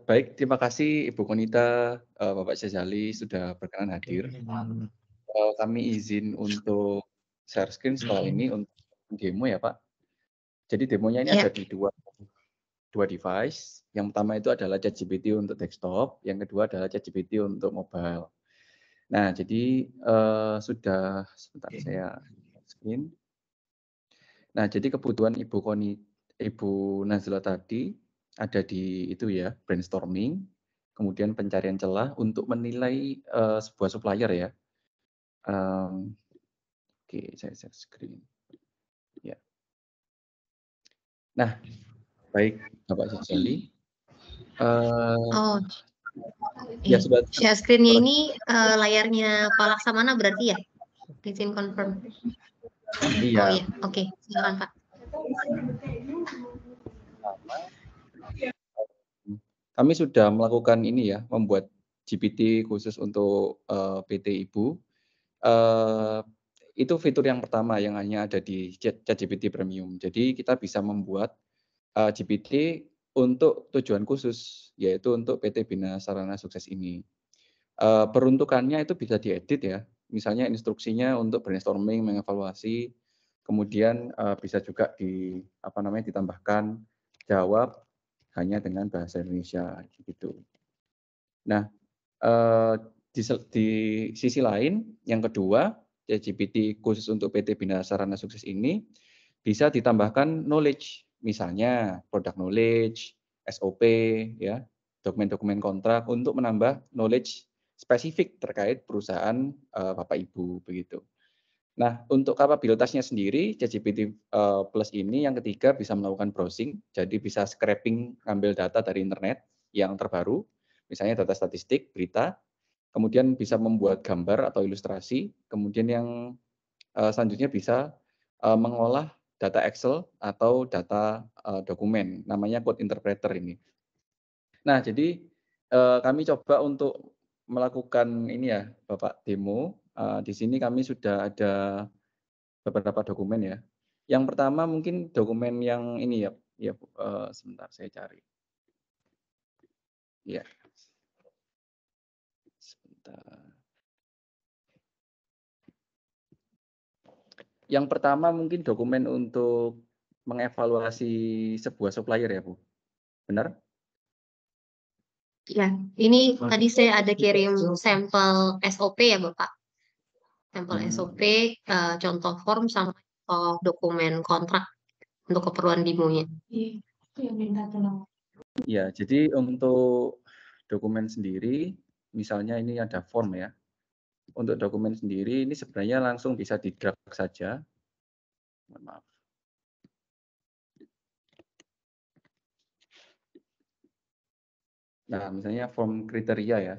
Baik, terima kasih Ibu Konita, Bapak Syazali sudah berkenan hadir. Kami izin untuk share screen setelah ini untuk demo ya Pak. Jadi demonya ini Ya. ada di dua device. Yang pertama itu adalah ChatGPT untuk desktop, yang kedua adalah ChatGPT untuk mobile. Nah, jadi sudah sebentar saya screen. Nah, jadi kebutuhan Ibu Nazila tadi ada di itu ya, brainstorming, kemudian pencarian celah untuk menilai sebuah supplier ya. Oke, saya share screen. Ya. Nah, baik Bapak Syazali. Oh, Ya sudah. share screen-nya ini layarnya Pak Laksamana berarti ya? Izin confirm. Iya. Oh iya, oke. Silakan Pak. Kami sudah melakukan ini ya, membuat GPT khusus untuk PT Ibu. Itu fitur yang pertama yang hanya ada di ChatGPT Premium. Jadi kita bisa membuat GPT untuk tujuan khusus, yaitu untuk PT Bina Sarana Sukses ini. Peruntukannya itu bisa diedit ya, misalnya instruksinya untuk brainstorming, mengevaluasi, kemudian bisa juga ditambahkan jawab hanya dengan bahasa Indonesia gitu. Nah, di sisi lain, yang kedua, ChatGPT khusus untuk PT Bina Sarana Sukses ini bisa ditambahkan knowledge, misalnya product knowledge, SOP, ya, dokumen-dokumen kontrak untuk menambah knowledge spesifik terkait perusahaan Bapak Ibu begitu. Nah, untuk kapabilitasnya sendiri, ChatGPT Plus ini yang ketiga bisa melakukan browsing, jadi bisa scraping, ngambil data dari internet yang terbaru, misalnya data statistik, berita, kemudian bisa membuat gambar atau ilustrasi, kemudian yang selanjutnya bisa mengolah data Excel atau data dokumen, namanya code interpreter ini. Nah, jadi kami coba untuk melakukan ini ya, Bapak demo. Di sini kami sudah ada beberapa dokumen ya. Yang pertama mungkin dokumen yang ini ya sebentar saya cari. Ya. Sebentar. Yang pertama mungkin dokumen untuk mengevaluasi sebuah supplier ya, Bu. Benar? Ya, ini tadi saya ada kirim sampel SOP ya Bapak. Sampel SOP, contoh form sama dokumen kontrak untuk keperluan demonya. Ya, jadi untuk dokumen sendiri, misalnya ini ada form ya. Untuk dokumen sendiri ini sebenarnya langsung bisa di-drag saja. Mohon maaf. Nah, misalnya form kriteria ya.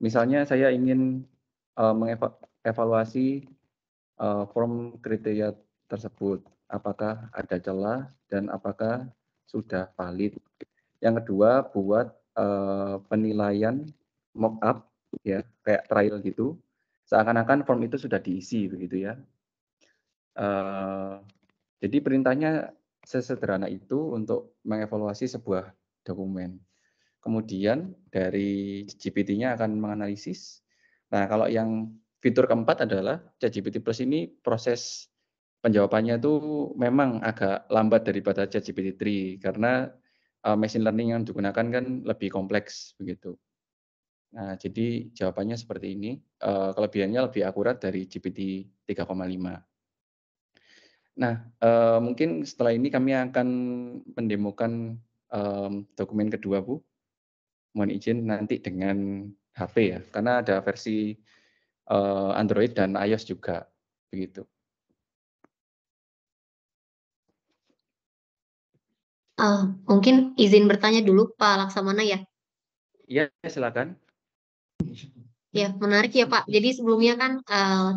Misalnya saya ingin mengevaluasi form kriteria tersebut, apakah ada celah dan apakah sudah valid. Yang kedua, buat penilaian mock-up ya, kayak trial gitu, seakan-akan form itu sudah diisi begitu ya. Jadi perintahnya sesederhana itu untuk mengevaluasi sebuah dokumen. Kemudian dari GPT-nya akan menganalisis. Nah, kalau yang fitur keempat adalah ChatGPT Plus ini proses penjawabannya itu memang agak lambat daripada ChatGPT 3 karena machine learning yang digunakan kan lebih kompleks begitu. Nah, jadi jawabannya seperti ini. Kelebihannya lebih akurat dari GPT 3,5. Nah, mungkin setelah ini kami akan mendemokan dokumen kedua, Bu. Mohon izin nanti dengan HP ya, karena ada versi Android dan iOS juga, begitu. Mungkin izin bertanya dulu Pak Laksamana ya. Iya, silakan. Ya, menarik ya Pak. Jadi sebelumnya kan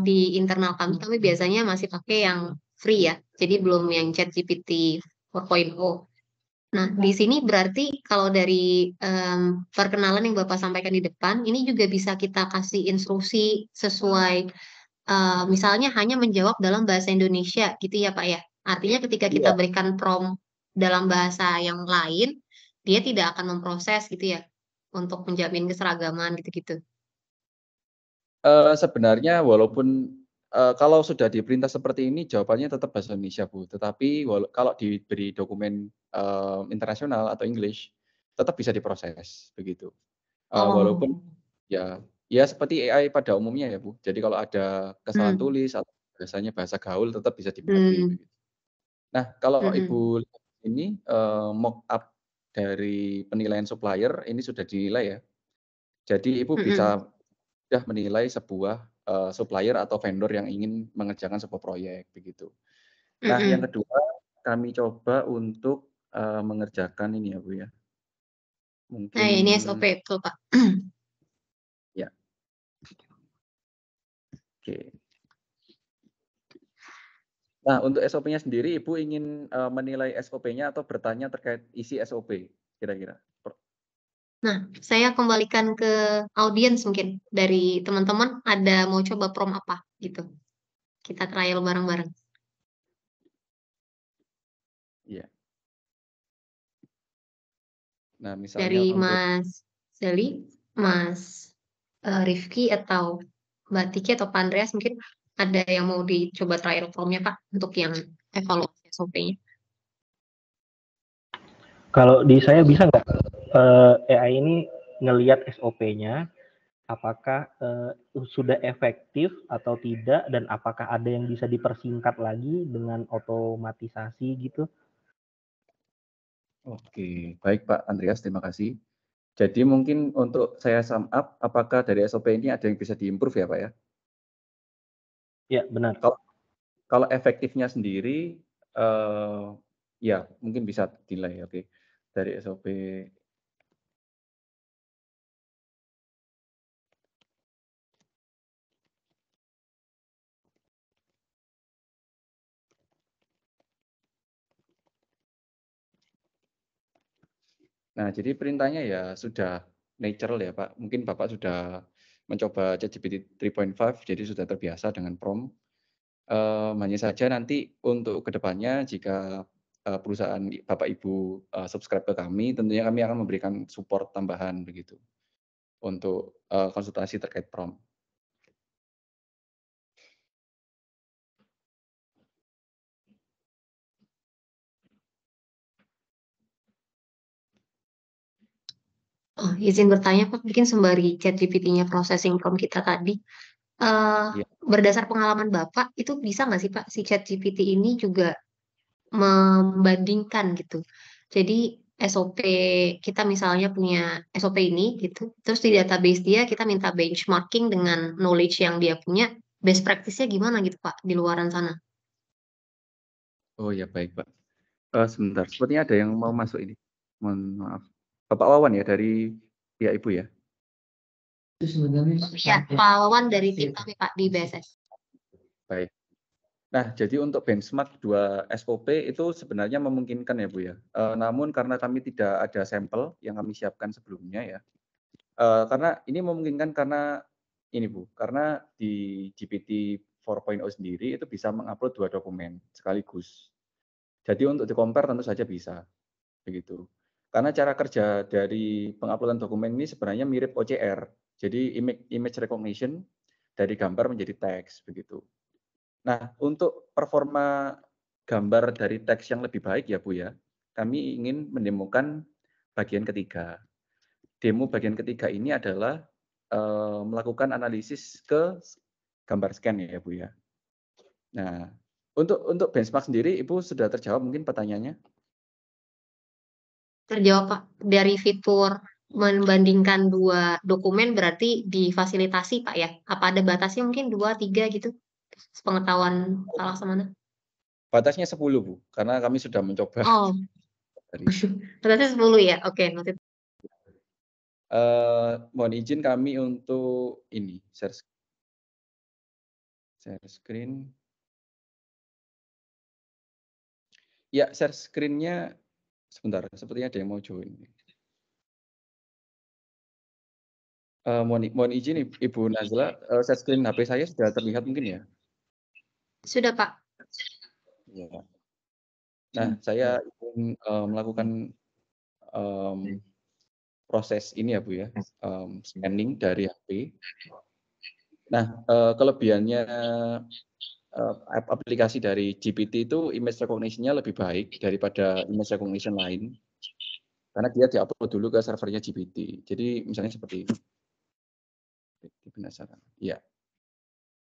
di internal kami biasanya masih pakai yang free ya. Jadi belum yang ChatGPT 4.0. Nah, di sini berarti kalau dari perkenalan yang Bapak sampaikan di depan, ini juga bisa kita kasih instruksi sesuai, misalnya hanya menjawab dalam bahasa Indonesia gitu ya Pak ya. Artinya ketika kita Iya. berikan prompt dalam bahasa yang lain, dia tidak akan memproses gitu ya, untuk menjamin keseragaman gitu-gitu? Sebenarnya walaupun, kalau sudah diperintah seperti ini jawabannya tetap bahasa Indonesia, Bu. Tetapi kalau diberi dokumen, internasional atau English, tetap bisa diproses, begitu. Walaupun Oh. ya seperti AI pada umumnya ya, Bu. Jadi kalau ada kesalahan Mmm. tulis atau bahasanya bahasa gaul tetap bisa dimengerti, Mmm. begitu. Nah, kalau Mhm. Ibu lihat ini, mock up dari penilaian supplier ini sudah dinilai ya. Jadi Ibu Mhm. bisa sudah menilai sebuah, supplier atau vendor yang ingin mengerjakan sebuah proyek, begitu. Nah, yang Mhm. kedua, kami coba untuk, mengerjakan ini ya, Bu, ya, Nah, mungkin ini SOP betul, Kak. ya, oke. Nah, untuk SOP-nya sendiri Ibu ingin, menilai SOP-nya atau bertanya terkait isi SOP kira-kira? Nah, saya kembalikan ke audiens mungkin, dari teman-teman ada mau coba prompt apa gitu? Kita trial bareng-bareng. Iya. Nah, misalnya Dari untuk Mas Zali, Mas, Rifki, atau Mbak Tiki, atau Pak Andreas mungkin ada yang mau dicoba trial prompt-nya, Pak, untuk yang evaluasi SOP-nya? Kalau di saya bisa nggak AI ini ngelihat SOP-nya, apakah sudah efektif atau tidak, dan apakah ada yang bisa dipersingkat lagi dengan otomatisasi gitu? Oke, baik Pak Andreas, terima kasih. Jadi mungkin untuk saya sum up, apakah dari SOP ini ada yang bisa di-improve ya, Pak, ya? Ya, benar. Kalau kalau efektifnya sendiri, ya mungkin bisa dinilai, oke. Dari SOP. Nah, jadi perintahnya ya sudah natural ya, Pak. Mungkin Bapak sudah mencoba ChatGPT 3.5, jadi sudah terbiasa dengan prompt. Hanya saja nanti untuk ke depannya jika, perusahaan Bapak Ibu, subscribe ke kami, tentunya kami akan memberikan support tambahan begitu, untuk, konsultasi terkait prompt. Oh, izin bertanya, Pak, mungkin sembari ChatGPT-nya processing prompt kita tadi, Iya. berdasar pengalaman Bapak, itu bisa nggak sih, Pak, si ChatGPT ini juga membandingkan gitu? Jadi SOP kita misalnya punya SOP ini gitu, terus di database dia kita minta benchmarking dengan knowledge yang dia punya, best practice-nya gimana gitu, Pak, di luaran sana? Oh ya, baik, Pak. Sebentar, sepertinya ada yang mau masuk ini. Mohon maaf. Bapak Wawan ya, dari pihak Ibu ya? Ya, Pak Wawan dari tim kami, Pak, di BSS. Baik. Nah, jadi untuk benchmark 2 SOP itu sebenarnya memungkinkan ya, Bu, ya. Namun karena kami tidak ada sampel yang kami siapkan sebelumnya ya, karena ini memungkinkan karena ini, Bu, karena di GPT 4.0 sendiri itu bisa mengupload 2 dokumen sekaligus. Jadi untuk di-compare tentu saja bisa, begitu. Karena cara kerja dari penguploadan dokumen ini sebenarnya mirip OCR. Jadi image recognition dari gambar menjadi teks, begitu. Nah, untuk performa gambar dari teks yang lebih baik ya, Bu, ya, kami ingin menemukan bagian ketiga. Demo bagian ketiga ini adalah, melakukan analisis ke gambar scan ya, Bu, ya. Nah, untuk benchmark sendiri Ibu sudah terjawab mungkin pertanyaannya? Terjawab, Pak. Dari fitur membandingkan 2 dokumen berarti difasilitasi, Pak, ya? Apa ada batasnya mungkin 2, 3 gitu? Sepengetahuan Pak Laksamana? Batasnya 10, Bu, karena kami sudah mencoba Oh, tadi. batasnya 10 ya? Oke, noted. Mohon izin kami untuk ini, share screen. Ya, share screen-nya sebentar, sepertinya ada yang mau join. Mohon izin Ibu Nazla, share screen HP saya sudah terlihat mungkin ya? Sudah, Pak. Iya. Nah, saya ingin melakukan proses ini ya Bu ya, scanning dari HP. Nah, kelebihannya aplikasi dari GPT itu image recognition-nya lebih baik daripada image recognition lain, karena dia di-upload dulu ke servernya GPT. Jadi misalnya seperti ini. Penasaran. Iya.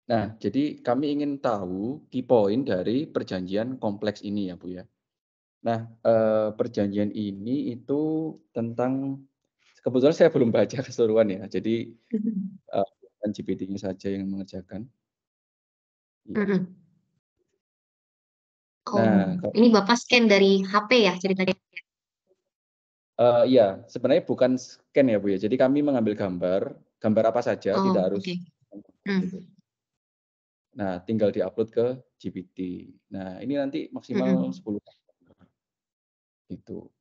Nah, jadi kami ingin tahu key point dari perjanjian kompleks ini ya Bu ya. Nah, perjanjian ini itu tentang kebetulan saya belum baca keseluruhan ya, jadi bukan GPT-nya saja yang mengerjakan. Iya. Nah, Oh, ini Bapak scan dari HP ya ceritanya? iya, sebenarnya bukan scan ya Bu ya, jadi kami mengambil gambar apa saja, Oh, tidak oke. harus gitu. Nah, tinggal di-upload ke GPT. Nah, ini nanti maksimal 10 gambar, gitu.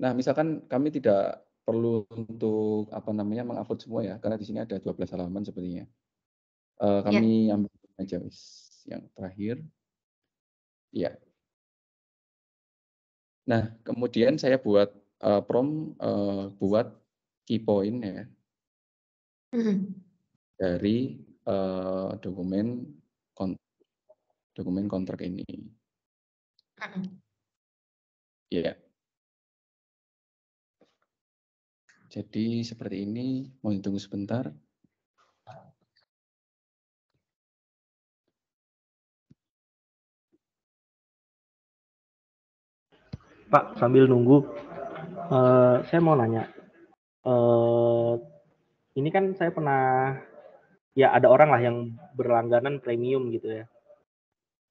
Nah, misalkan kami tidak perlu untuk, apa namanya, meng-upload semua ya, karena di sini ada 12 halaman sepertinya. Ya. Kami ambil aja yang terakhir. Iya. Nah, kemudian saya buat, prompt, buat key point ya, dari, dokumen kontrak ini. Iya. Jadi seperti ini, mohon ditunggu sebentar. Pak, sambil nunggu, saya mau nanya, ini kan saya pernah, ya ada orang lah yang berlangganan premium gitu ya.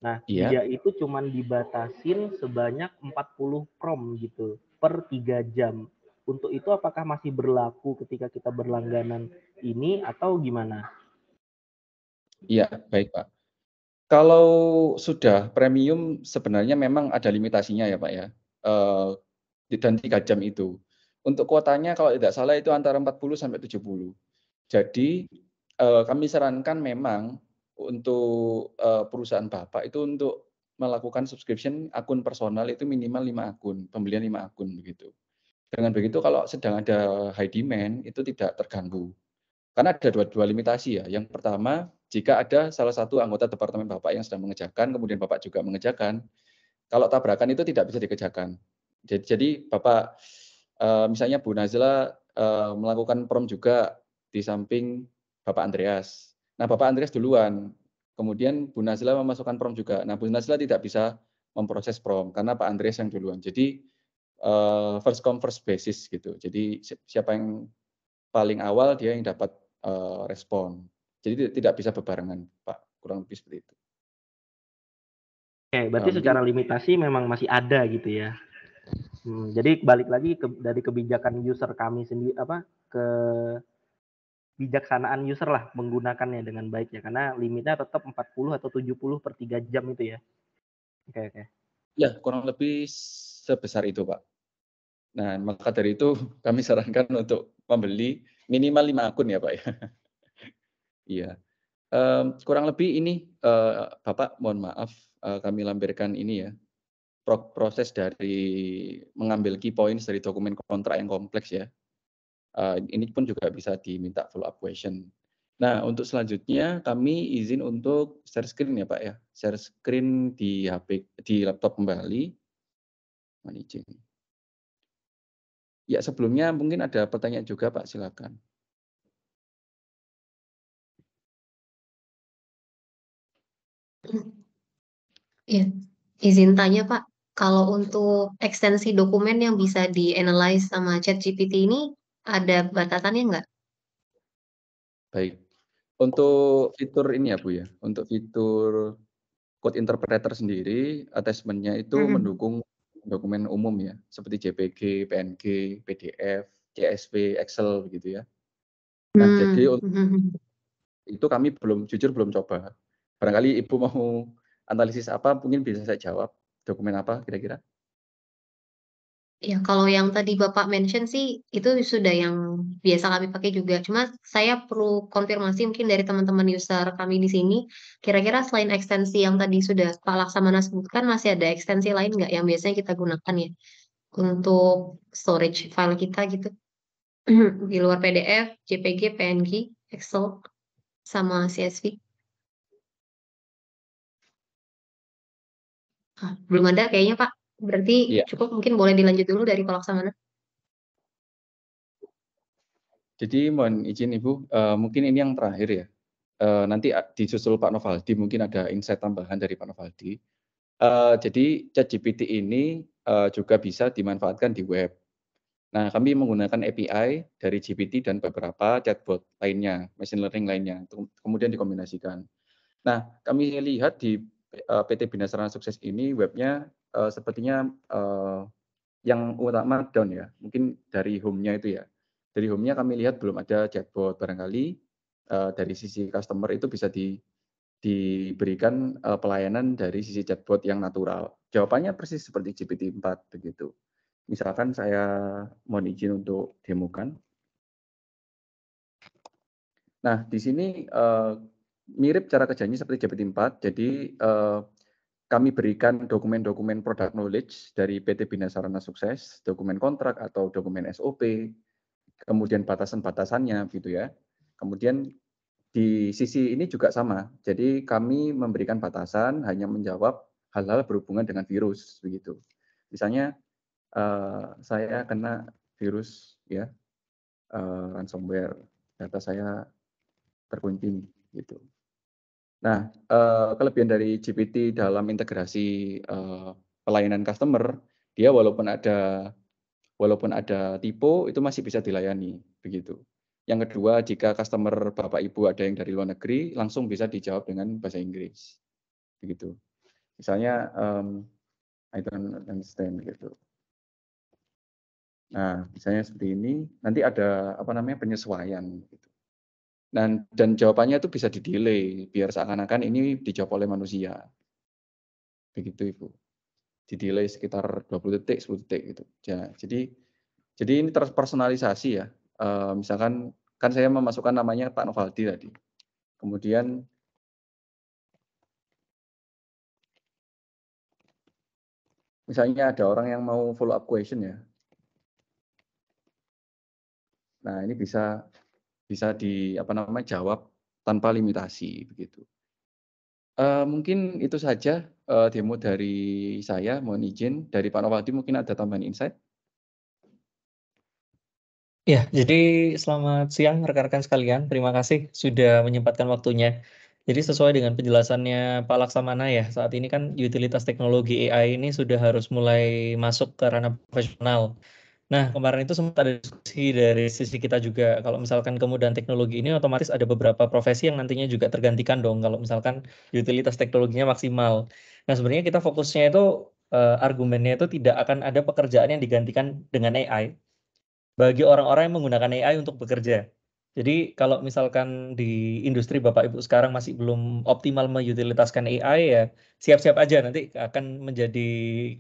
Nah, Iya. dia itu cuman dibatasin sebanyak 40 prom gitu per 3 jam. Untuk itu apakah masih berlaku ketika kita berlangganan ini atau gimana? Iya, baik Pak. Kalau sudah premium sebenarnya memang ada limitasinya ya Pak ya, dan 3 jam itu. Untuk kuotanya kalau tidak salah itu antara 40 sampai 70. Jadi, kami sarankan memang untuk, perusahaan Bapak itu untuk melakukan subscription akun personal itu minimal 5 akun, pembelian 5 akun begitu. Dengan begitu kalau sedang ada high demand itu tidak terganggu. Karena ada dua limitasi ya. Yang pertama, jika ada salah satu anggota departemen Bapak yang sedang mengerjakan, kemudian Bapak juga mengerjakan, kalau tabrakan itu tidak bisa dikerjakan. Jadi Bapak, misalnya Bu Nazila, melakukan prom juga di samping Bapak Andreas. Nah, Bapak Andreas duluan, kemudian Bu Nazila memasukkan prom juga. Nah, Bu Nazila tidak bisa memproses prom karena Pak Andreas yang duluan. Jadi, first come first basis gitu. Jadi siapa yang paling awal dia yang dapat, respon. Jadi tidak bisa bebarengan, Pak, kurang lebih seperti itu. Oke, berarti Mungkin secara limitasi memang masih ada gitu ya. Jadi balik lagi dari kebijakan user kami sendiri kebijaksanaan user lah menggunakannya dengan baik ya, karena limitnya tetap 40 atau 70 per 3 jam itu ya. Oke. ya kurang lebih sebesar itu, Pak. Nah, maka dari itu kami sarankan untuk membeli minimal 5 akun ya, Pak, ya. Iya, kurang lebih ini, Bapak mohon maaf, kami lampirkan ini ya, proses dari mengambil key points dari dokumen kontrak yang kompleks ya. Ini pun juga bisa diminta follow up question. Nah, untuk selanjutnya kami izin untuk share screen ya, Pak, ya. Share screen di HP di laptop kembali. Mohon izin. Ya, sebelumnya mungkin ada pertanyaan juga, Pak, silakan. Iya, izin tanya Pak, kalau untuk ekstensi dokumen yang bisa di-analyze sama ChatGPT ini ada batasannya nggak? Baik. Untuk fitur ini ya, Bu, ya, untuk fitur code interpreter sendiri, attachment-nya itu mendukung dokumen umum ya, seperti JPG, PNG, PDF, CSV, Excel begitu ya. Nah, jadi itu kami jujur belum coba. Barangkali Ibu mau analisis apa, mungkin bisa saya jawab. Dokumen apa kira-kira? Ya, kalau yang tadi Bapak mention sih, itu sudah yang biasa kami pakai juga. Cuma saya perlu konfirmasi mungkin dari teman-teman user kami di sini, kira-kira selain ekstensi yang tadi sudah Pak Laksamana sebutkan, masih ada ekstensi lain nggak yang biasanya kita gunakan ya untuk storage file kita gitu? Di luar PDF, JPG, PNG, Excel, sama CSV. Belum ada kayaknya Pak. Berarti Iya. cukup, mungkin boleh dilanjut dulu dari Pak Laksamana. Jadi mohon izin Ibu, mungkin ini yang terakhir ya. Nanti disusul Pak Novaldi, mungkin ada insight tambahan dari Pak Novaldi. Jadi ChatGPT ini juga bisa dimanfaatkan di web. Nah, kami menggunakan API dari GPT dan beberapa chatbot lainnya, machine learning lainnya, kemudian dikombinasikan. Nah, kami lihat di PT Bina Sarana Sukses ini webnya sepertinya yang utama down ya, mungkin dari home-nya itu ya. Dari home-nya kami lihat belum ada chatbot, barangkali dari sisi customer itu bisa diberikan pelayanan dari sisi chatbot yang natural. Jawabannya persis seperti GPT-4 begitu. Misalkan saya mohon izin untuk demokan. Nah, di sini mirip cara kerjanya seperti GPT-4. Jadi kami berikan dokumen-dokumen product knowledge dari PT Bina Sarana Sukses, dokumen kontrak atau dokumen SOP, kemudian batasan-batasannya gitu ya. Kemudian di sisi ini juga sama. Jadi kami memberikan batasan hanya menjawab hal-hal berhubungan dengan virus begitu. Misalnya saya kena virus ya, ransomware, data saya terkunci gitu. Nah, kelebihan dari GPT dalam integrasi pelayanan customer, dia walaupun ada typo itu masih bisa dilayani begitu. Yang kedua, jika customer Bapak Ibu ada yang dari luar negeri, langsung bisa dijawab dengan bahasa Inggris begitu. Misalnya I don't understand gitu. Nah, misalnya seperti ini, nanti ada penyesuaian gitu. Dan jawabannya itu bisa di-delay biar seakan-akan ini dijawab oleh manusia. Begitu Ibu. Di-delay sekitar 20 detik, 10 detik gitu. Ya, jadi ini terpersonalisasi ya. Misalkan kan saya memasukkan namanya Pak Novaldi tadi. Kemudian misalnya ada orang yang mau follow up question ya. Nah, ini bisa jawab tanpa limitasi begitu. Mungkin itu saja demo dari saya. Mohon izin dari Pak Novaldi mungkin ada tambahan insight. Ya, jadi selamat siang rekan-rekan sekalian. Terima kasih sudah menyempatkan waktunya. Jadi sesuai dengan penjelasannya Pak Laksamana ya, saat ini kan utilitas teknologi AI ini sudah harus mulai masuk ke ranah profesional. Nah, kemarin itu sempat ada diskusi dari sisi kita juga, kalau misalkan kemudahan teknologi ini otomatis ada beberapa profesi yang nantinya juga tergantikan dong, kalau misalkan utilitas teknologinya maksimal. Nah, sebenarnya kita fokusnya itu, argumennya itu tidak akan ada pekerjaan yang digantikan dengan AI, bagi orang-orang yang menggunakan AI untuk bekerja. Jadi kalau misalkan di industri Bapak Ibu sekarang masih belum optimal mengutilitaskan AI ya siap-siap aja nanti akan menjadi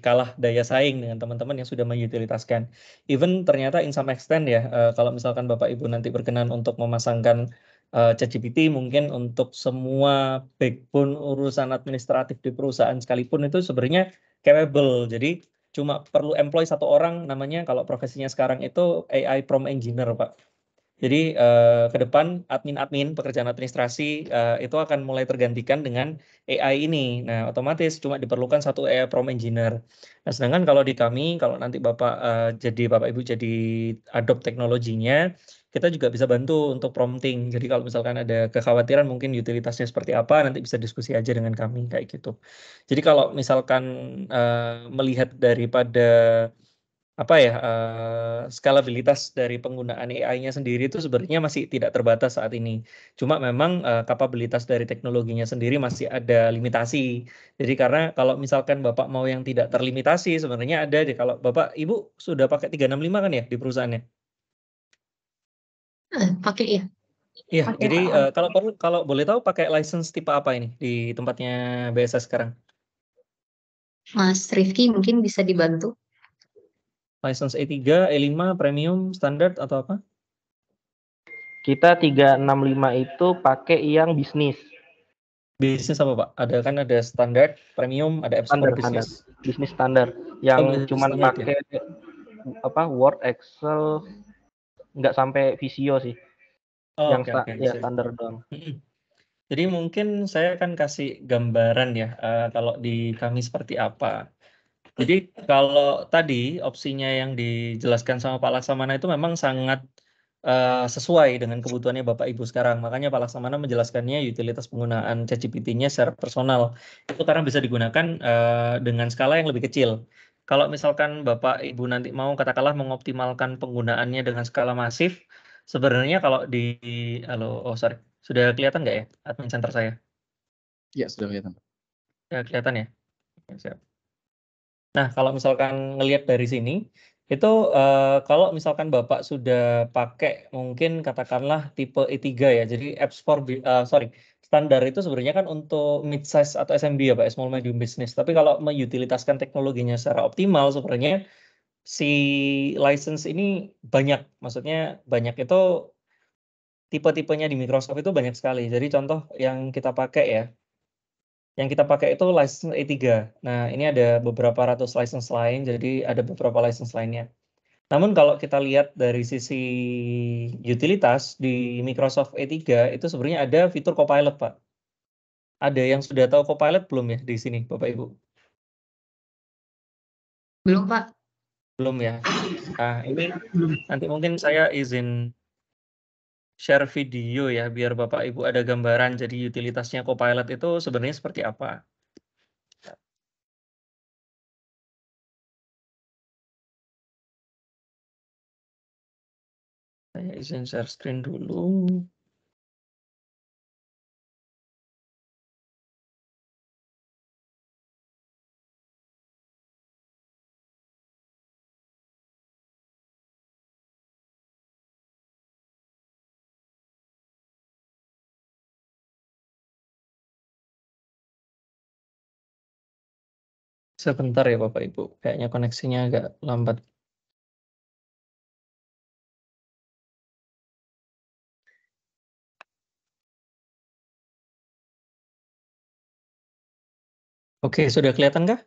kalah daya saing dengan teman-teman yang sudah mengutilitaskan. Even ternyata in some extent ya kalau misalkan Bapak Ibu nanti berkenan untuk memasangkan ChatGPT mungkin untuk semua backbone urusan administratif di perusahaan sekalipun itu sebenarnya capable. Jadi cuma perlu employ satu orang namanya kalau profesinya sekarang itu AI prompt engineer, Pak. Jadi ke depan admin-admin pekerjaan administrasi itu akan mulai tergantikan dengan AI ini. Nah, otomatis cuma diperlukan satu AI prompt engineer. Nah, sedangkan kalau di kami, kalau nanti Bapak Ibu jadi adopt teknologinya, kita juga bisa bantu untuk prompting. Jadi kalau misalkan ada kekhawatiran mungkin utilitasnya seperti apa, nanti bisa diskusi aja dengan kami kayak gitu. Jadi kalau misalkan melihat daripada skalabilitas dari penggunaan AI-nya sendiri itu sebenarnya masih tidak terbatas saat ini. Cuma memang kapabilitas dari teknologinya sendiri masih ada limitasi. Jadi karena kalau misalkan Bapak mau yang tidak terlimitasi, sebenarnya ada deh. Kalau Bapak Ibu sudah pakai 365 kan ya di perusahaannya? Pakai ya. Iya, Pakai, jadi Pak. kalau boleh tahu pakai license tipe apa ini di tempatnya BSS sekarang? Mas Rifki mungkin bisa dibantu. License E3, E5, premium, standar atau apa? Kita 365 itu pakai yang bisnis. Bisnis apa Pak? Ada standar, premium, ada Standar, bisnis. bisnis standar yang bisnis cuman standar ya? pakai Word, Excel, nggak sampai Visio sih. Oh, yang oke. standar doang. Jadi mungkin saya akan kasih gambaran ya, kalau di kami seperti apa. Jadi kalau tadi opsinya yang dijelaskan sama Pak Laksamana itu memang sangat sesuai dengan kebutuhannya Bapak Ibu sekarang. Makanya Pak Laksamana menjelaskannya utilitas penggunaan ChatGPT-nya secara personal. Itu karena bisa digunakan dengan skala yang lebih kecil. Kalau misalkan Bapak Ibu nanti mau katakanlah mengoptimalkan penggunaannya dengan skala masif, sebenarnya kalau sudah kelihatan nggak ya admin center saya? Ya, sudah kelihatan. Ya, kelihatan ya? Oke, siap. Nah, kalau misalkan ngelihat dari sini, itu kalau misalkan Bapak sudah pakai mungkin katakanlah tipe E3 ya, jadi apps for standar itu sebenarnya kan untuk mid size atau SMB ya Pak, small medium business. Tapi kalau mengutilitaskan teknologinya secara optimal sebenarnya si license ini banyak, maksudnya banyak itu tipe-tipenya di Microsoft itu banyak sekali. Jadi contoh yang kita pakai ya, yang kita pakai itu license E3. Nah, ini ada beberapa ratus license lain, jadi ada beberapa license lainnya. Namun kalau kita lihat dari sisi utilitas di Microsoft E3 itu sebenarnya ada fitur Copilot, Pak. Ada yang sudah tahu Copilot belum ya di sini, Bapak Ibu? Belum, Pak. Belum ya. Nah, ini nanti mungkin saya izin share video ya, biar Bapak Ibu ada gambaran. Jadi utilitasnya Copilot itu sebenarnya seperti apa. Saya izin share screen dulu. Sebentar ya Bapak Ibu, kayaknya koneksinya agak lambat. Oke, sudah kelihatan kah?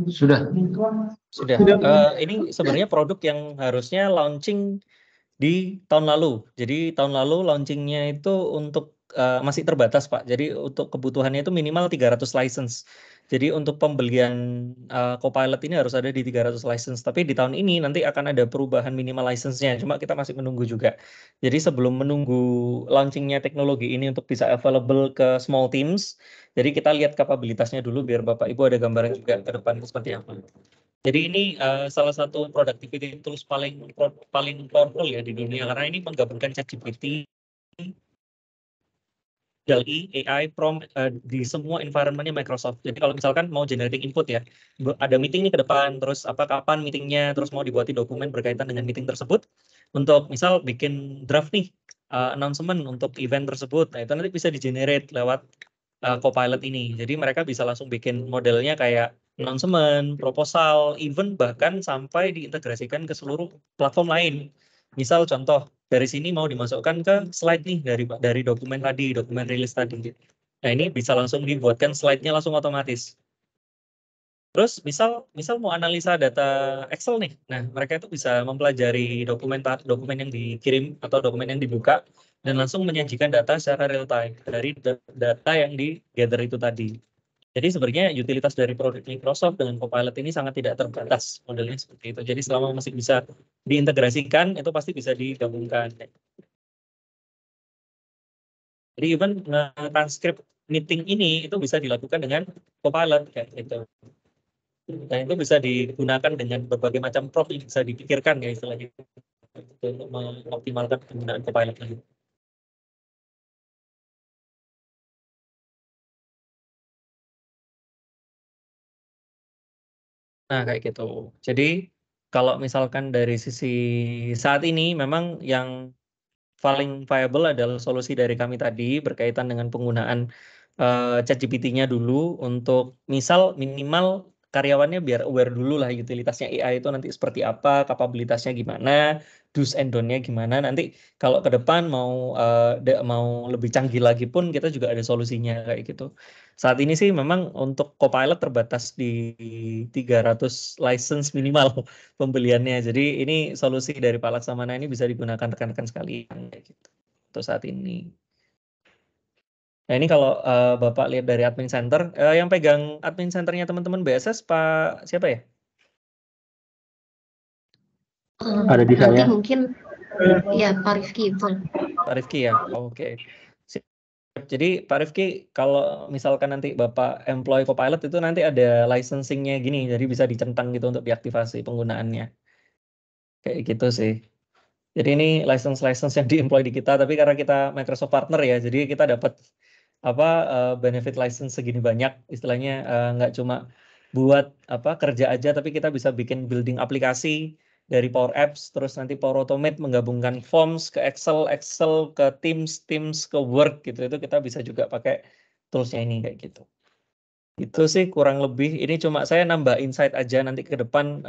Sudah. Ini sebenarnya produk yang harusnya launching di tahun lalu. Jadi tahun lalu launchingnya itu untuk masih terbatas Pak. Jadi untuk kebutuhannya itu minimal 300 license. Jadi untuk pembelian Copilot ini harus ada di 300 license. Tapi di tahun ini nanti akan ada perubahan minimal license-nya. Cuma kita masih menunggu juga. Jadi sebelum menunggu launchingnya teknologi ini untuk bisa available ke small teams, jadi kita lihat kapabilitasnya dulu biar Bapak Ibu ada gambaran juga ke depan seperti apa. Jadi ini salah satu productivity tools paling powerful ya di dunia karena ini menggabungkan ChatGPT, DALL-E, AI, prompt di semua environment-nya Microsoft. Jadi kalau misalkan mau generating input ya, ada meeting nih ke depan, terus kapan meetingnya, terus mau dibuatin dokumen berkaitan dengan meeting tersebut, untuk misal bikin draft nih, announcement untuk event tersebut, nah itu nanti bisa di-generate lewat Copilot ini. Jadi mereka bisa langsung bikin modelnya kayak announcement, proposal, even bahkan sampai diintegrasikan ke seluruh platform lain. Misal contoh, dari sini mau dimasukkan ke slide nih dari dokumen tadi, dokumen rilis tadi. Nah, ini bisa langsung dibuatkan slide-nya langsung otomatis. Terus misal mau analisa data Excel nih. Nah, mereka itu bisa mempelajari dokumen yang dikirim atau dokumen yang dibuka dan langsung menyajikan data secara real time dari data yang di-gather itu tadi. Jadi sebenarnya utilitas dari produk Microsoft dengan Copilot ini sangat tidak terbatas, modelnya seperti itu. Jadi selama masih bisa diintegrasikan, itu pasti bisa digabungkan. Jadi even transkrip meeting ini itu bisa dilakukan dengan Copilot kayak gitu. Dan itu bisa digunakan dengan berbagai macam prompt yang bisa dipikirkan ya istilahnya untuk mengoptimalkan penggunaan Copilot lagi. Nah, kayak gitu. Jadi kalau misalkan dari sisi saat ini memang yang paling viable adalah solusi dari kami tadi berkaitan dengan penggunaan ChatGPT-nya dulu untuk misal minimal karyawannya biar aware dulu lah utilitasnya AI itu nanti seperti apa, kapabilitasnya gimana, do's and don't-nya gimana. Nanti kalau ke depan mau lebih canggih lagi pun kita juga ada solusinya kayak gitu. Saat ini sih memang untuk Copilot terbatas di 300 license minimal pembeliannya. Jadi ini solusi dari Pak Laksamana ini bisa digunakan rekan-rekan sekalian kayak gitu untuk saat ini. Nah ini kalau Bapak lihat dari admin center, yang pegang admin centernya teman-teman BSS Pak siapa ya? Ada di Nanti saya. mungkin ya Pak Rifki itu. Pak Rifki ya, oke. Jadi Pak Rifki kalau misalkan nanti Bapak employ Copilot itu nanti ada licensingnya gini, jadi bisa dicentang gitu untuk diaktifasi penggunaannya. Kayak gitu sih. Jadi ini license yang di-employ di kita, tapi karena kita Microsoft partner ya, jadi kita dapat benefit license segini banyak, istilahnya nggak cuma buat kerja aja, tapi kita bisa bikin building aplikasi dari Power Apps, terus nanti Power Automate menggabungkan Forms ke Excel ke Teams ke Word gitu, itu kita bisa juga pakai toolsnya ini kayak gitu. Itu sih kurang lebih, ini cuma saya nambah insight aja nanti ke depan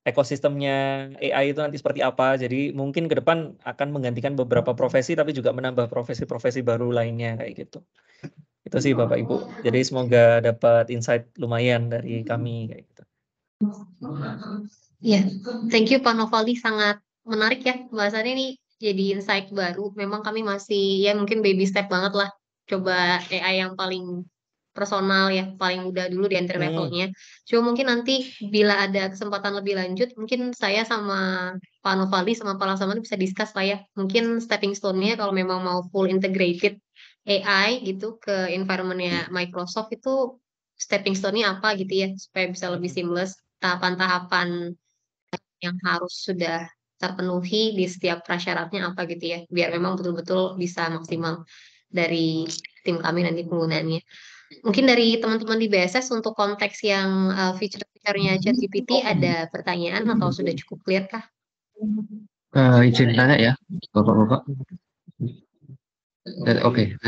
ekosistemnya AI itu nanti seperti apa. Jadi mungkin ke depan akan menggantikan beberapa profesi tapi juga menambah profesi-profesi baru lainnya kayak gitu. Itu sih Bapak Ibu. Jadi semoga dapat insight lumayan dari kami kayak gitu. Ya, thank you Pak Novaldi, sangat menarik ya bahasannya ini, jadi insight baru. Memang kami masih ya mungkin baby step banget lah, coba AI yang paling personal ya, paling mudah dulu di entry levelnya. Cuma mungkin nanti bila ada kesempatan lebih lanjut, mungkin saya sama Pak Novaldi sama Pak Laksamana bisa discuss lah ya. Mungkin stepping stone-nya kalau memang mau full integrated AI gitu ke environment-nya Microsoft itu stepping stone-nya apa gitu ya, supaya bisa lebih seamless, tahapan-tahapan yang harus sudah terpenuhi di setiap prasyaratnya apa gitu ya, biar memang betul-betul bisa maksimal dari tim kami nanti penggunaannya. Mungkin dari teman-teman di BSS untuk konteks yang feature-feature-nya ChatGPT ada pertanyaan atau sudah cukup clear kah? Izin tanya ya, Bapak-Bapak. Oke,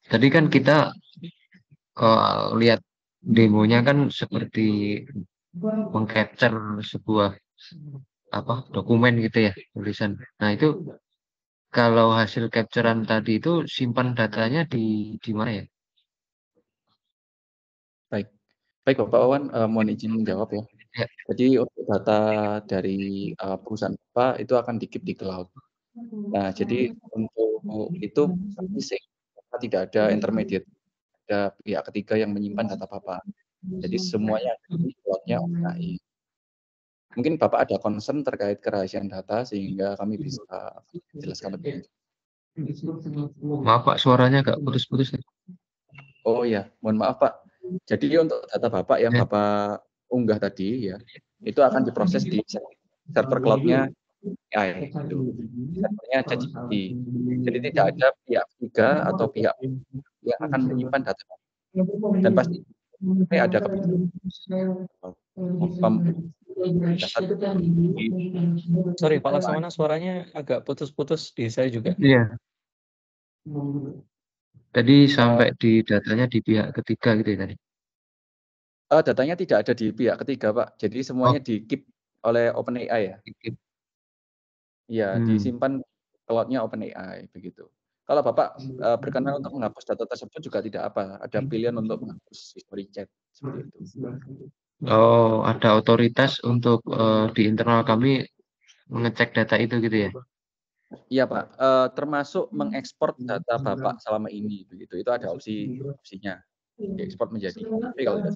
tadi kan kita lihat demonya kan seperti mengcapture sebuah dokumen gitu ya, tulisan. Nah itu kalau hasil capturean tadi itu simpan datanya di mana ya? Baik Bapak Wawan, mohon izin menjawab ya. Ya. Jadi untuk data dari perusahaan Bapak itu akan di-keep di cloud. Nah, jadi untuk itu tidak ada intermediate, ada pihak ketiga yang menyimpan data Bapak. Jadi semuanya ada di cloud-nya OpenAI. Mungkin Bapak ada concern terkait kerahasiaan data sehingga kami bisa jelaskan lebih lanjut. Maaf Pak, suaranya agak putus-putus. Oh ya, mohon maaf Pak. Jadi untuk data Bapak yang Bapak unggah tadi ya, itu akan diproses di server cloud-nya AI gitu. Servernya ChatGPT. Jadi tidak ada pihak ketiga atau pihak yang akan menyimpan data. Dan pasti ada Sorry Pak Laksamana, suaranya agak putus-putus di saya juga. Iya. Tadi sampai di datanya di pihak ketiga gitu ya tadi. Datanya tidak ada di pihak ketiga, Pak. Jadi semuanya di-keep oleh OpenAI ya. Iya, disimpan cloud-nya OpenAI begitu. Kalau Bapak berkenan untuk menghapus data tersebut juga tidak apa, ada pilihan untuk menghapus history chat seperti itu. Oh, ada otoritas untuk di internal kami mengecek data itu gitu ya? Iya Pak, termasuk mengekspor data Bapak selama ini begitu. Itu ada opsinya diekspor menjadi. Tapi kalau tidak.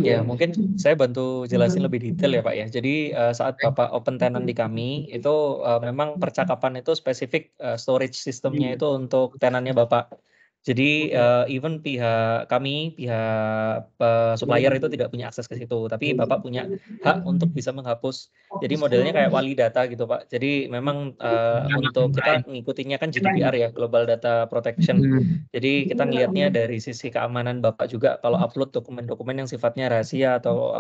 Ya, mungkin saya bantu jelasin lebih detail ya Pak ya. Jadi saat Bapak open tenant di kami, itu memang percakapan itu spesifik storage sistemnya itu untuk tenannya Bapak. Jadi even pihak kami, pihak supplier itu tidak punya akses ke situ, tapi Bapak punya hak untuk bisa menghapus. Jadi modelnya kayak wali data gitu Pak. Jadi memang untuk kita ngikutinnya kan GDPR ya, Global Data Protection. Jadi kita ngelihatnya dari sisi keamanan Bapak juga kalau upload dokumen-dokumen yang sifatnya rahasia atau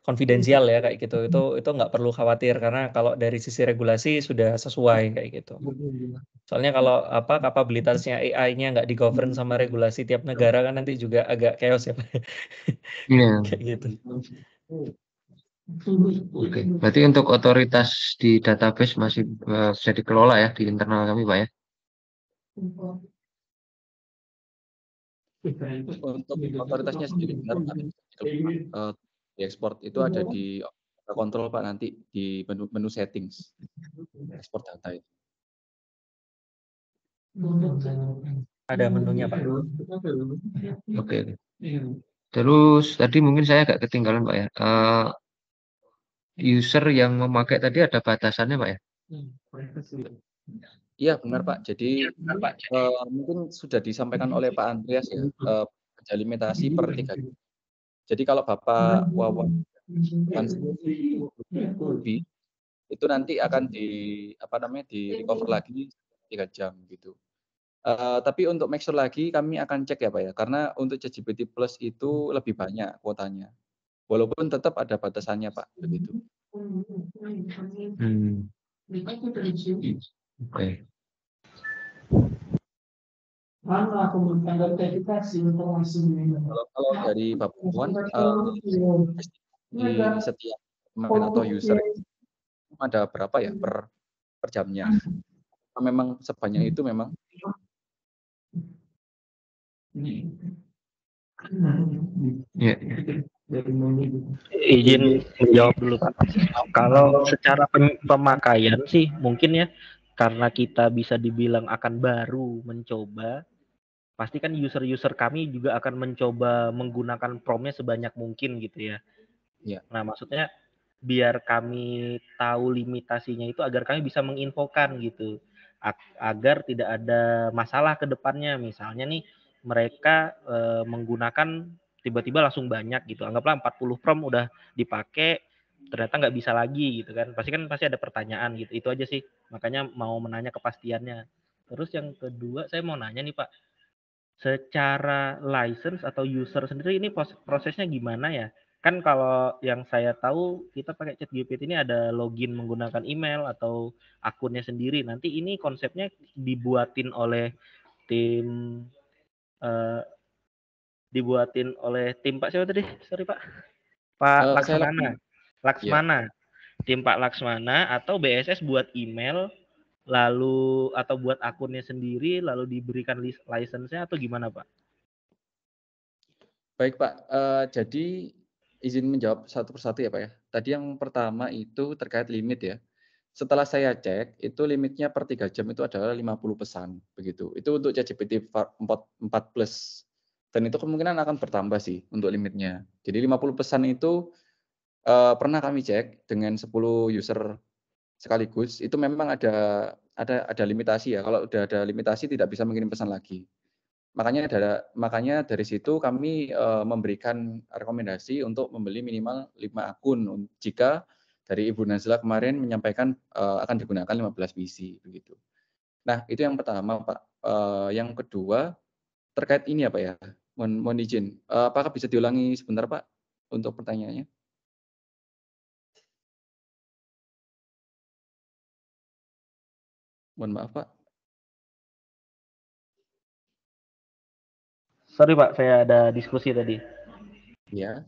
konfidensial ya kayak gitu. Itu nggak perlu khawatir karena kalau dari sisi regulasi sudah sesuai kayak gitu. Soalnya kalau kapabilitasnya AI-nya nggak di-govern sama regulasi tiap negara kan nanti juga agak chaos ya Pak. Iya. Kayak gitu. Oke. Berarti untuk otoritas di database masih bisa dikelola ya di internal kami, Pak ya. Untuk otoritasnya sendiri benar Pak, di ekspor itu ada di kontrol Pak nanti di menu settings ekspor data itu. Ada menunya Pak. Oke. Terus tadi mungkin saya agak ketinggalan Pak ya. User yang memakai tadi ada batasannya Pak ya? Iya benar Pak. Jadi mungkin sudah disampaikan oleh Pak Andreas ya, ada limitasi per 3. Jadi kalau Bapak Wawan lebih itu nanti akan di recover lagi 3 jam gitu. Tapi untuk make sure lagi kami akan cek ya Pak ya, karena untuk ChatGPT Plus itu lebih banyak kuotanya. Walaupun tetap ada batasannya Pak, begitu. Oke. Kalau dari Bapak Wawan, di setiap pemain atau user ada berapa ya per jamnya? Memang sebanyak itu memang. Ya. Izin menjawab dulu Pak. Kalau secara pemakaian sih mungkin ya, karena kita bisa dibilang akan baru mencoba, pasti kan user-user kami juga akan mencoba menggunakan prompt-nya sebanyak mungkin gitu ya. Iya. Nah maksudnya biar kami tahu limitasinya itu agar kami bisa menginfokan gitu, agar tidak ada masalah ke depannya. Misalnya nih mereka menggunakan tiba-tiba langsung banyak gitu, anggaplah 40 prompt udah dipakai ternyata nggak bisa lagi gitu kan, pasti ada pertanyaan gitu. Itu aja sih, makanya mau menanya kepastiannya. Terus yang kedua saya mau nanya nih Pak, secara license atau user sendiri ini prosesnya gimana ya? Kan kalau yang saya tahu kita pakai ChatGPT ini ada login menggunakan email atau akunnya sendiri. Nanti ini konsepnya dibuatin oleh tim Pak siapa tadi? Sorry Pak. Pak Laksmana. Tim Pak Laksmana atau BSS buat email lalu atau buat akunnya sendiri lalu diberikan license-nya atau gimana Pak? Baik Pak, jadi izin menjawab satu persatu ya Pak ya. Tadi yang pertama itu terkait limit ya. Setelah saya cek, itu limitnya per 3 jam itu adalah 50 pesan, begitu. Itu untuk ChatGPT 4 Plus. Dan itu kemungkinan akan bertambah sih untuk limitnya. Jadi 50 pesan itu pernah kami cek dengan 10 user sekaligus, itu memang ada limitasi ya. Kalau udah ada limitasi tidak bisa mengirim pesan lagi. Makanya dari situ kami memberikan rekomendasi untuk membeli minimal 5 akun jika dari Ibu Nazla kemarin menyampaikan akan digunakan 15 PC begitu. Nah, itu yang pertama, Pak. Yang kedua terkait ini ya, Pak ya. Mohon izin. Apakah bisa diulangi sebentar, Pak, untuk pertanyaannya? Mohon maaf, Pak. Sorry Pak, saya ada diskusi tadi. Iya.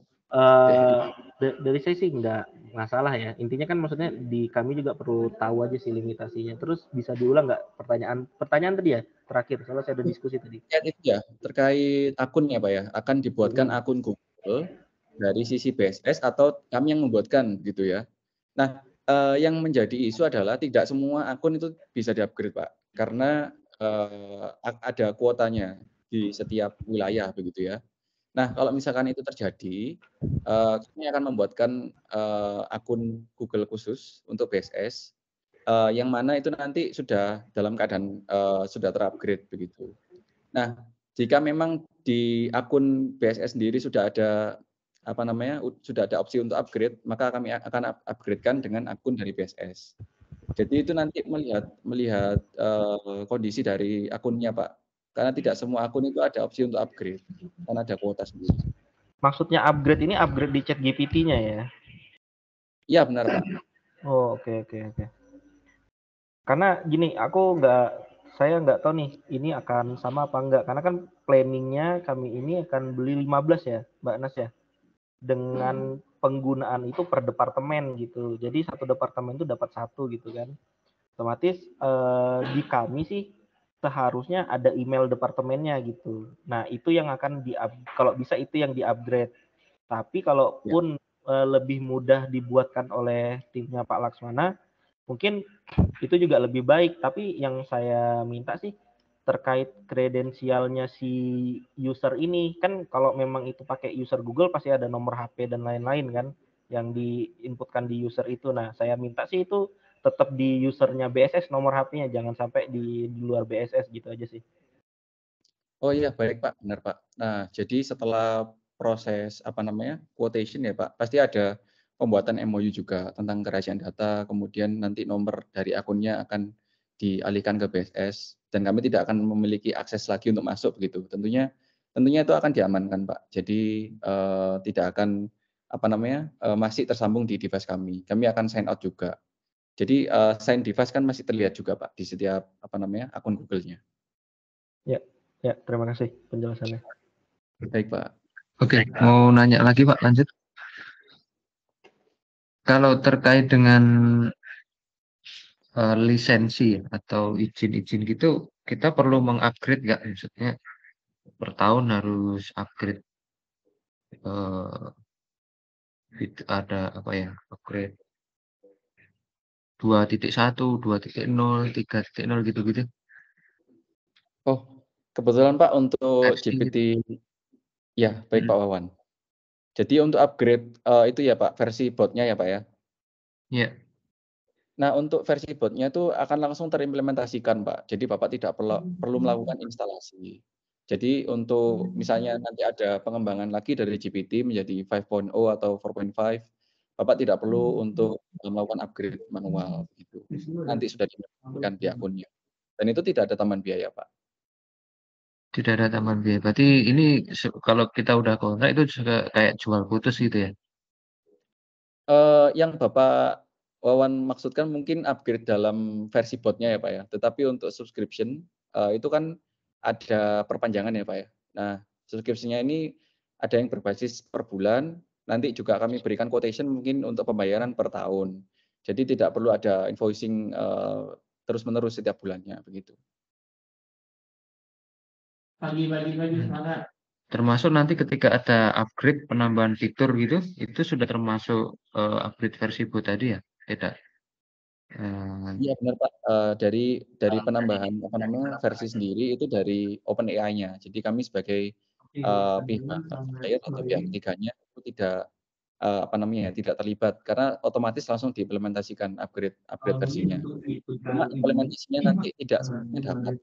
Dari saya sih nggak masalah ya. Intinya kan maksudnya di kami juga perlu tahu aja sih limitasinya. Terus bisa diulang nggak pertanyaan tadi ya terakhir? Soalnya saya ada diskusi tadi. Ya, terkait akunnya Pak ya. Akan dibuatkan akun Google dari sisi BSS atau kami yang membuatkan gitu ya. Nah, yang menjadi isu adalah tidak semua akun itu bisa di-upgrade Pak. Karena ada kuotanya di setiap wilayah begitu ya. Nah, kalau misalkan itu terjadi, kami akan membuatkan akun Google khusus untuk BSS, yang mana itu nanti sudah dalam keadaan sudah terupgrade begitu. Nah, jika memang di akun BSS sendiri sudah ada sudah ada opsi untuk upgrade, maka kami akan upgrade-kan dengan akun dari BSS. Jadi itu nanti melihat kondisi dari akunnya, Pak. Karena tidak semua akun itu ada opsi untuk upgrade, karena ada kuota sendiri. Maksudnya upgrade ini upgrade di ChatGPT-nya ya? Iya benar Pak. Oh, oke. Karena gini, saya nggak tahu nih, ini akan sama apa enggak. Karena kan planningnya kami ini akan beli 15 ya, Mbak Nas ya. Dengan penggunaan itu per departemen gitu. Jadi satu departemen itu dapat satu gitu kan. Otomatis di kami sih seharusnya ada email departemennya gitu. Nah, itu yang akan kalau bisa itu yang di-upgrade. Tapi Ya. kalaupun lebih mudah dibuatkan oleh timnya Pak Laksmana, mungkin itu juga lebih baik. Tapi yang saya minta sih terkait kredensialnya si user ini, kan kalau memang itu pakai user Google pasti ada nomor HP dan lain-lain kan yang diinputkan di user itu. Nah, saya minta sih itu tetap di usernya BSS nomor HP-nya, jangan sampai di luar BSS gitu aja sih. Oh iya baik Pak, benar Pak. Nah jadi setelah proses quotation ya Pak, pasti ada pembuatan MOU juga tentang kerahasiaan data, kemudian nanti nomor dari akunnya akan dialihkan ke BSS dan kami tidak akan memiliki akses lagi untuk masuk begitu. Tentunya itu akan diamankan Pak. Jadi tidak akan masih tersambung di device kami. Kami akan sign out juga. Jadi sign device kan masih terlihat juga Pak di setiap akun Google-nya. Ya, terima kasih penjelasannya. Baik Pak. Oke, mau nanya lagi Pak, lanjut. Kalau terkait dengan lisensi atau izin-izin gitu, kita perlu mengupgrade nggak? Maksudnya per tahun harus upgrade, ada upgrade 2.1, 2.0, 3.0 gitu-gitu. Oh, kebetulan Pak untuk Versi gitu. GPT ya, baik Pak Wawan. Jadi untuk upgrade itu ya Pak, versi botnya ya Pak ya. Iya. Nah, untuk versi botnya itu akan langsung terimplementasikan Pak. Jadi Bapak tidak perlu melakukan instalasi. Jadi untuk misalnya nanti ada pengembangan lagi dari GPT menjadi 5.0 atau 4.5, Bapak tidak perlu untuk melakukan upgrade manual gitu. Nanti sudah diimplementasikan di akunnya. Dan itu tidak ada tambahan biaya Pak. Tidak ada tambahan biaya. Berarti ini kalau kita udah kontrak itu juga kayak jual putus gitu ya? Yang Bapak Wawan maksudkan mungkin upgrade dalam versi botnya ya Pak ya. Tetapi untuk subscription itu kan ada perpanjangan ya Pak ya. Nah, subscription-nya ini ada yang berbasis per bulan, nanti juga kami berikan quotation mungkin untuk pembayaran per tahun. Jadi tidak perlu ada invoicing terus-menerus setiap bulannya begitu. Termasuk nanti ketika ada upgrade penambahan fitur gitu, itu sudah termasuk upgrade versi bot tadi ya? Tidak. Iya benar Pak, dari penambahan versi sendiri itu dari OpenAI-nya. Jadi kami sebagai pihak supplier atau pihak ketiganya itu tidak tidak terlibat karena otomatis langsung diimplementasikan upgrade versinya. Cuma implementasinya nanti tidak semuanya dapat.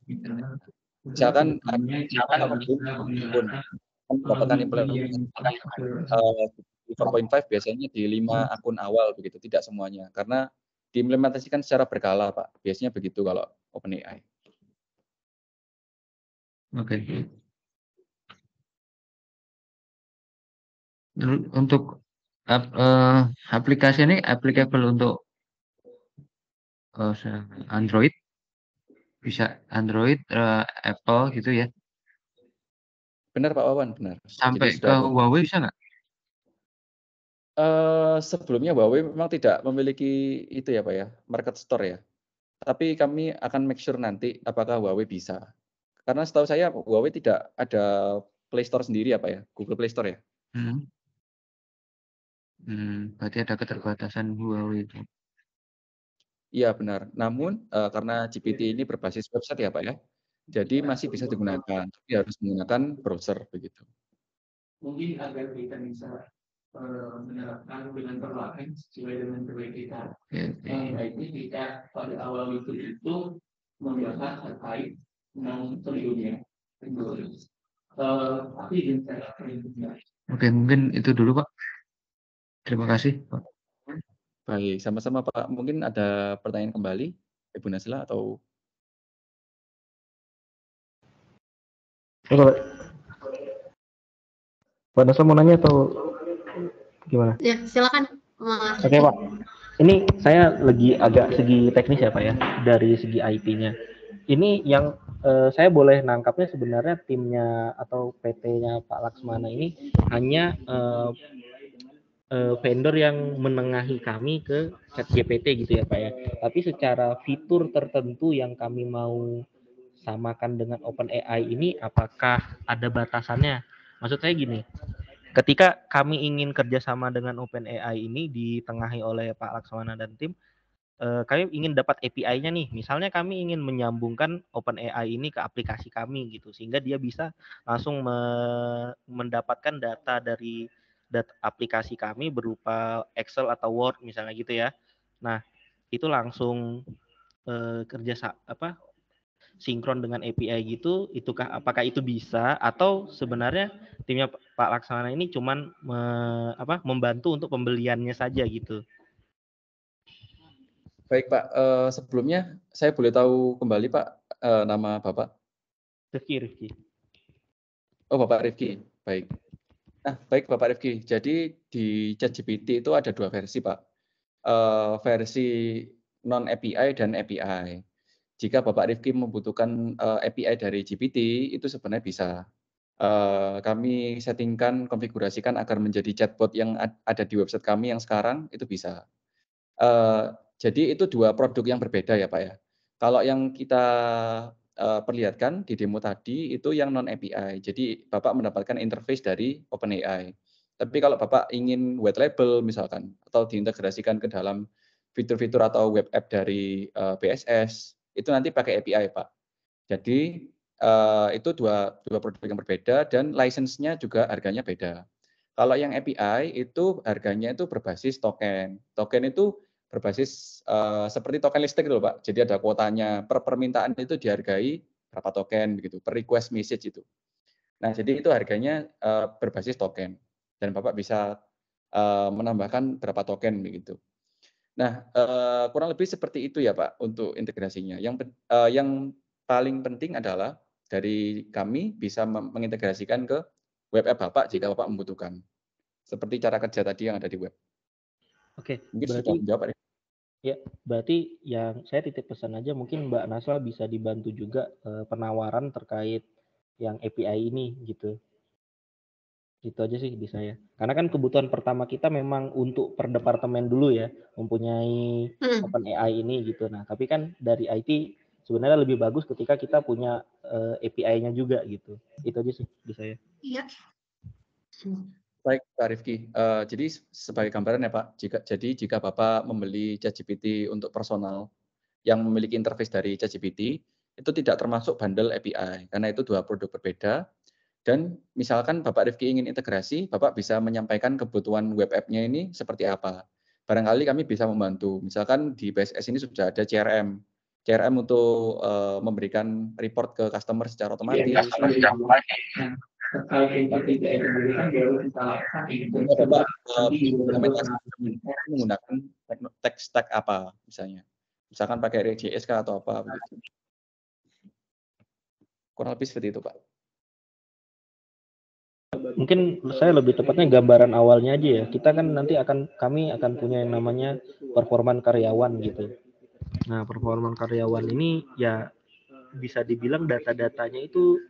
Misalkan kalau belum pun mendapatkan implementasi 4.5 biasanya di 5 akun awal begitu, tidak semuanya. Karena diimplementasikan secara berkala, Pak. Biasanya begitu kalau OpenAI. Oke. Untuk aplikasi ini applicable untuk Android, bisa Android, Apple gitu ya? Benar Pak Wawan, benar. Jadi Sampai ke sudah ada. Huawei bisa nggak? Sebelumnya Huawei memang tidak memiliki itu ya Pak ya, market store ya. Tapi kami akan make sure nanti apakah Huawei bisa. Karena setahu saya Huawei tidak ada Play Store sendiri ya Pak ya, Google Play Store ya? Berarti ada keterbatasan Huawei itu. Iya benar. Namun karena GPT ini berbasis website ya Pak ya, jadi masih bisa digunakan, tapi harus menggunakan browser begitu. Mungkin agar kita bisa menerapkan dengan perlahan sesuai dengan proyek kita. Baiknya kita pada awal itu membahas terkait dengan triliunnya. Tapi dengan cara Oke, mungkin itu dulu Pak. Terima kasih Pak. Baik, sama-sama Pak. Mungkin ada pertanyaan kembali, Ibu Nasila atau? Mbak Nasa mau nanya atau gimana? Ya, silakan. Mas. Oke Pak, ini saya lagi agak segi teknis ya Pak ya, dari segi IT-nya. Ini yang saya boleh nangkapnya sebenarnya timnya atau PT-nya Pak Laksmana ini hanya vendor yang menengahi kami ke ChatGPT gitu ya Pak ya. Tapi secara fitur tertentu yang kami mau samakan dengan OpenAI ini, apakah ada batasannya? Maksud saya gini, ketika kami ingin kerjasama dengan OpenAI ini ditengahi oleh Pak Laksmana dan tim, kami ingin dapat API-nya nih. Misalnya kami ingin menyambungkan OpenAI ini ke aplikasi kami gitu, sehingga dia bisa langsung mendapatkan data dari aplikasi kami berupa Excel atau Word misalnya gitu ya. Nah, itu langsung sinkron dengan API gitu, apakah itu bisa atau sebenarnya timnya Pak Laksmana ini cuman membantu untuk pembeliannya saja gitu. Baik Pak, sebelumnya saya boleh tahu kembali Pak nama Bapak? Rifki. Oh Bapak Rifki, baik. Nah baik Bapak Rifki, jadi di ChatGPT itu ada 2 versi Pak. Versi non API dan API. Jika Bapak Rifki membutuhkan API dari GPT itu sebenarnya bisa. Kami settingkan, konfigurasikan agar menjadi chatbot yang ada di website kami yang sekarang itu bisa. Jadi itu 2 produk yang berbeda ya Pak ya. Kalau yang kita perlihatkan di demo tadi itu yang non API. Jadi Bapak mendapatkan interface dari OpenAI. Tapi kalau Bapak ingin white label misalkan atau diintegrasikan ke dalam fitur-fitur atau web app dari BSS itu nanti pakai API Pak. Jadi itu dua produk yang berbeda dan license-nya juga harganya beda. Kalau yang API itu harganya itu berbasis token. Token itu berbasis seperti token listrik loh Pak. Jadi ada kuotanya per permintaan itu dihargai berapa token begitu per request message itu. Nah jadi itu harganya berbasis token dan Bapak bisa menambahkan berapa token begitu. Nah kurang lebih seperti itu ya Pak untuk integrasinya. Yang paling penting adalah dari kami bisa mengintegrasikan ke web app Bapak jika Bapak membutuhkan. Seperti cara kerja tadi yang ada di web. Oke, Mungkin berarti sudah menjawab ya. ya, berarti yang saya titip pesan aja mungkin Mbak Nasla bisa dibantu juga penawaran terkait yang API ini gitu. Itu aja sih di saya. Karena kan kebutuhan pertama kita memang untuk per departemen dulu ya, mempunyai OpenAI ini gitu. Nah, tapi kan dari IT sebenarnya lebih bagus ketika kita punya API-nya juga gitu. Itu aja sih di saya. Iya. Baik Pak Rifki, jadi sebagai gambaran ya Pak, jika Bapak membeli ChatGPT untuk personal yang memiliki interface dari ChatGPT, itu tidak termasuk bundle API, karena itu 2 produk berbeda. Dan misalkan Bapak Rifki ingin integrasi, Bapak bisa menyampaikan kebutuhan web app-nya ini seperti apa. Barangkali kami bisa membantu. Misalkan di BSS ini sudah ada CRM untuk memberikan report ke customer secara otomatis. Bapak menggunakan tech stack apa misalnya. Misalkan pakai React.js atau apa begitu. Kurang lebih seperti itu, Pak. Mungkin saya lebih tepatnya gambaran awalnya aja ya. Kami akan punya yang namanya performan karyawan gitu. Nah, performan karyawan ini ya bisa dibilang data-datanya itu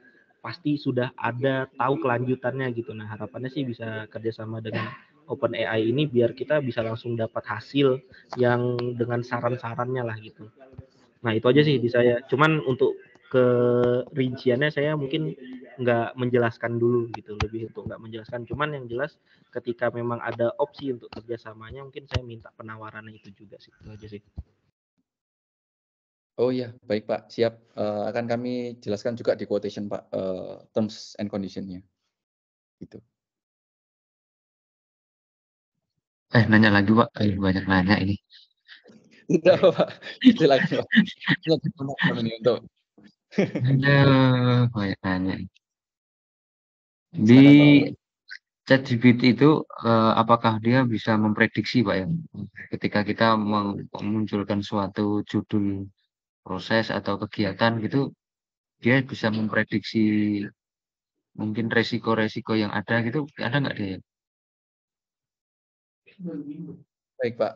pasti sudah ada, tahu kelanjutannya gitu. Nah, harapannya sih bisa kerjasama dengan OpenAI ini biar kita bisa langsung dapat hasil yang dengan saran-sarannya lah gitu. Nah, itu aja sih di saya. Cuman untuk kerinciannya saya mungkin nggak menjelaskan dulu gitu, lebih untuk nggak menjelaskan. Cuman yang jelas ketika memang ada opsi untuk kerjasamanya, mungkin saya minta penawarannya itu juga sih. Itu aja sih. Oh iya, baik Pak, siap. Akan kami jelaskan juga di quotation Pak, terms and condition-nya. Gitu. Nanya lagi Pak, banyak nanya ini. Tidak Pak, silakan Pak. Ini untuk. Banyak nanya. Di ChatGPT itu apakah dia bisa memprediksi Pak ya? Ketika kita memunculkan suatu judul proses atau kegiatan gitu, dia bisa memprediksi mungkin resiko-resiko yang ada gitu, ada nggak dia? Baik Pak,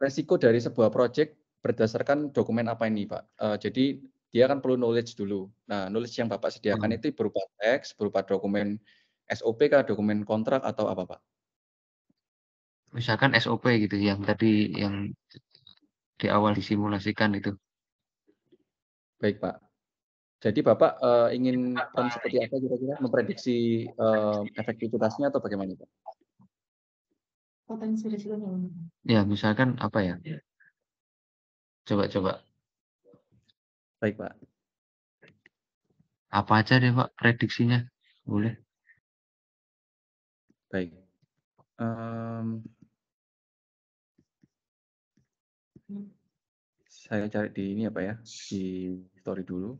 resiko dari sebuah project berdasarkan dokumen apa ini Pak? Jadi dia kan perlu knowledge dulu. Nah, knowledge yang Bapak sediakan itu berupa teks, berupa dokumen SOP kah, dokumen kontrak atau apa Pak? Misalkan SOP gitu yang tadi yang di awal disimulasikan itu. Baik Pak. Jadi Bapak ingin prompt seperti apa kira-kira? Memprediksi efektivitasnya atau bagaimana Pak? Potensi risikonya. Ya, misalkan apa ya? Coba. Baik Pak. Apa aja deh Pak prediksinya? Boleh. Baik. Saya cari di ini apa ya? Di story dulu.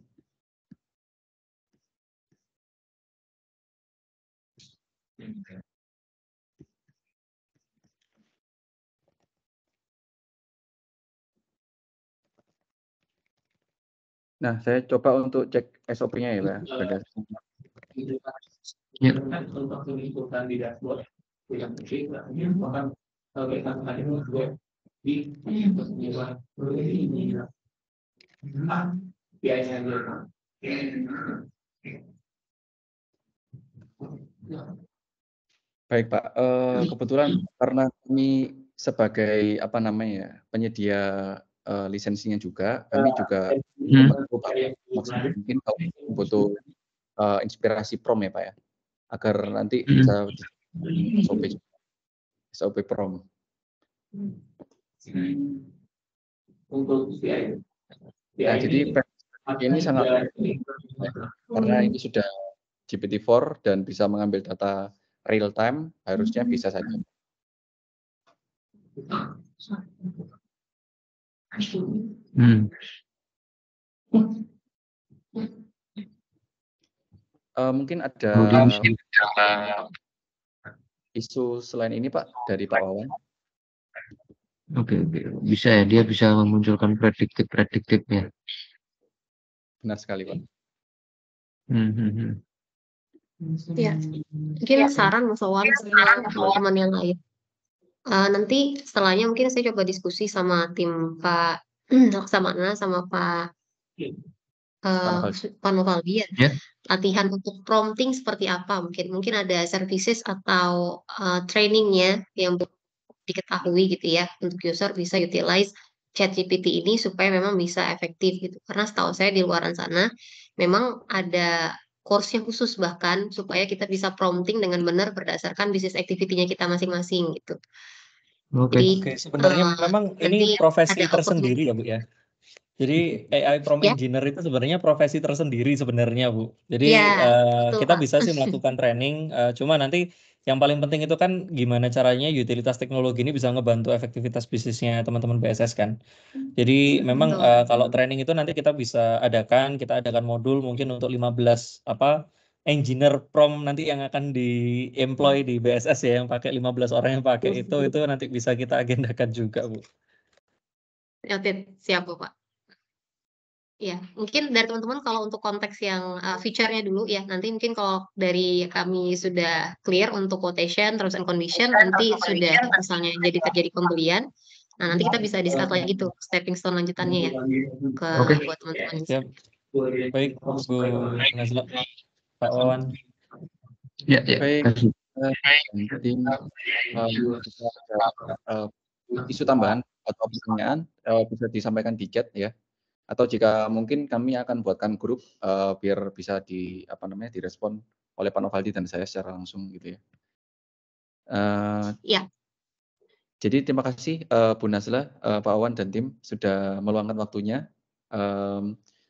Nah, saya coba untuk cek SOP-nya ya Pak. Berdasarkan Ya. Untuk menentukan di dashboard yang mungkin bahkan kita tadi juga di penyebab ini biayanya Baik Pak, kebetulan karena kami sebagai apa namanya ya, penyedia lisensinya juga, kami juga membantu Pak maksimal mungkin kalau butuh inspirasi prompt ya Pak ya, agar nanti bisa SOP prompt. untuk Nah, jadi ini sangat karena ini sudah GPT-4 dan bisa mengambil data real time, harusnya bisa saja. Mungkin ada isu selain ini Pak dari Pak Wawan. Oke. Bisa ya, dia bisa memunculkan prediktif ya. Benar sekali Pak. Ya, mungkin saran Mas Wawan sama teman-teman yang lain. Nanti setelahnya mungkin saya coba diskusi sama tim Pak Laksamana sama Pak Panovaldi ya. Latihan untuk prompting seperti apa? Mungkin ada services atau trainingnya yang diketahui gitu ya untuk user bisa utilize ChatGPT ini supaya memang bisa efektif gitu. Karena setahu saya di luaran sana memang ada course yang khusus bahkan supaya kita bisa prompting dengan benar berdasarkan bisnis activity-nya kita masing-masing gitu. Oke. Sebenarnya memang ini profesi ada tersendiri ya Bu ya. Jadi AI prompt engineer itu sebenarnya profesi tersendiri sebenarnya Bu. Jadi betul, kita Pak. bisa sih melakukan training, cuma nanti yang paling penting itu kan gimana caranya utilitas teknologi ini bisa ngebantu efektivitas bisnisnya teman-teman BSS kan. Jadi memang kalau training itu nanti kita kita adakan modul mungkin untuk 15 engineer prompt nanti yang akan di-employ di BSS ya, yang pakai 15 orang yang pakai itu nanti bisa kita agendakan juga Bu. Siap Bu, Pak. Ya, mungkin dari teman-teman kalau untuk konteks yang feature-nya dulu ya, nanti mungkin kalau dari kami sudah clear untuk quotation, terms and condition, nanti sudah misalnya terjadi pembelian, nah nanti kita bisa discuss lagi tuh stepping stone lanjutannya ya buat teman-teman. Siap. Baik, Bu Nazla, Pak Wawan. Ya. Baik. Isu tambahan atau pertanyaan bisa disampaikan di chat ya. Atau jika mungkin kami akan buatkan grup biar bisa direspon oleh Pak Novaldi dan saya secara langsung gitu ya. Ya. Jadi terima kasih Bu Nazla, Pak Wawan dan tim sudah meluangkan waktunya.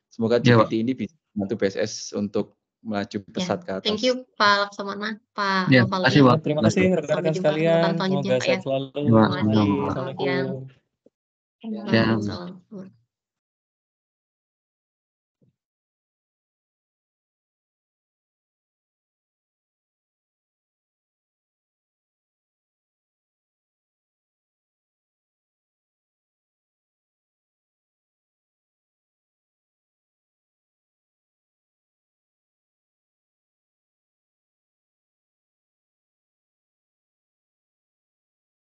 Semoga GPT ini bisa membantu BSS untuk melaju pesat ke atas. Thank you Pak Laksamana, Pak Novaldi. Terima kasih rekan-rekan sekalian. Semoga sehat selalu. Selamat siang. Ya. Salam.